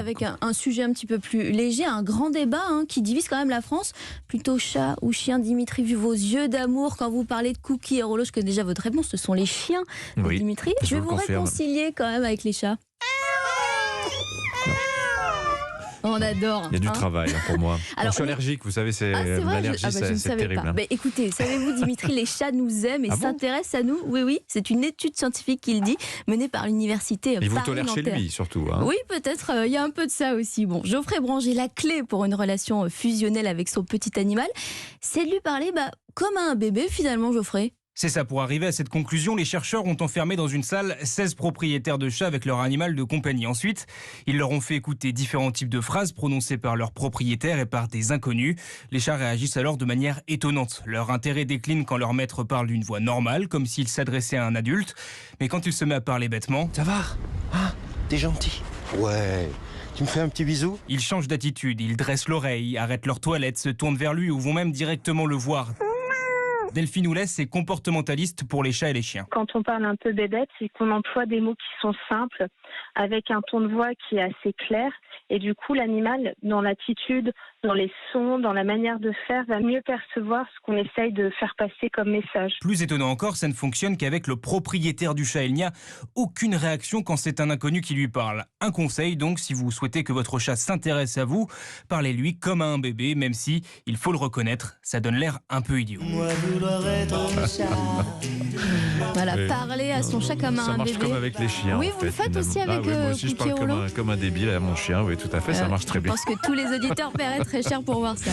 Avec un sujet un petit peu plus léger, un grand débat qui divise quand même la France. Plutôt chat ou chien, Dimitri, vu vos yeux d'amour quand vous parlez de Cookie et Rollo, je connais déjà votre réponse, ce sont les chiens de Oui, Dimitri. je Je vais vous vous le confirme. réconcilier quand même avec les chats. On adore. Il y a du travail pour moi. Alors, je suis allergique, vous savez, c'est c'est vrai, l'allergie, je ne c'est savais terrible. pas. Mais écoutez, savez-vous, Dimitri, les chats nous aiment et Ah bon s'intéressent à nous. Oui, oui, c'est une étude scientifique qui le dit, menée par l'université Il vous Paris tolère chez Nanterre. lui, surtout. Hein. Oui, peut-être, il y a un peu de ça aussi. Bon, Geoffrey Branger, la clé pour une relation fusionnelle avec son petit animal, c'est de lui parler comme à un bébé finalement, Geoffrey. C'est ça, pour arriver à cette conclusion, les chercheurs ont enfermé dans une salle 16 propriétaires de chats avec leur animal de compagnie. Ensuite, ils leur ont fait écouter différents types de phrases prononcées par leurs propriétaires et par des inconnus. Les chats réagissent alors de manière étonnante. Leur intérêt décline quand leur maître parle d'une voix normale, comme s'il s'adressait à un adulte. Mais quand il se met à parler bêtement, Ça va? Ah, t'es gentil. Ouais. Tu me fais un petit bisou? ils changent d'attitude, ils dressent l'oreille, arrêtent leur toilette, se tournent vers lui ou vont même directement le voir. Delphine Oulès est comportementaliste pour les chats et les chiens. Quand on parle un peu bébête, c'est qu'on emploie des mots qui sont simples, avec un ton de voix qui est assez clair. Et du coup, l'animal, dans l'attitude, dans les sons, dans la manière de faire, va mieux percevoir ce qu'on essaye de faire passer comme message. Plus étonnant encore, ça ne fonctionne qu'avec le propriétaire du chat. Il n'y a aucune réaction quand c'est un inconnu qui lui parle. Un conseil donc, si vous souhaitez que votre chat s'intéresse à vous, parlez-lui comme à un bébé, même si, il faut le reconnaître, ça donne l'air un peu idiot. Voilà, Oui. parler à son chat comme à Ça un marche bébé. comme avec les chiens. Oui, en vous le fait, faites aussi finalement. avec oui, moi aussi, je Cookie parle et Rollo. comme un débile à mon chien. Oui, tout à fait, ça marche très Je bien. pense que tous les auditeurs paieraient très cher pour voir ça.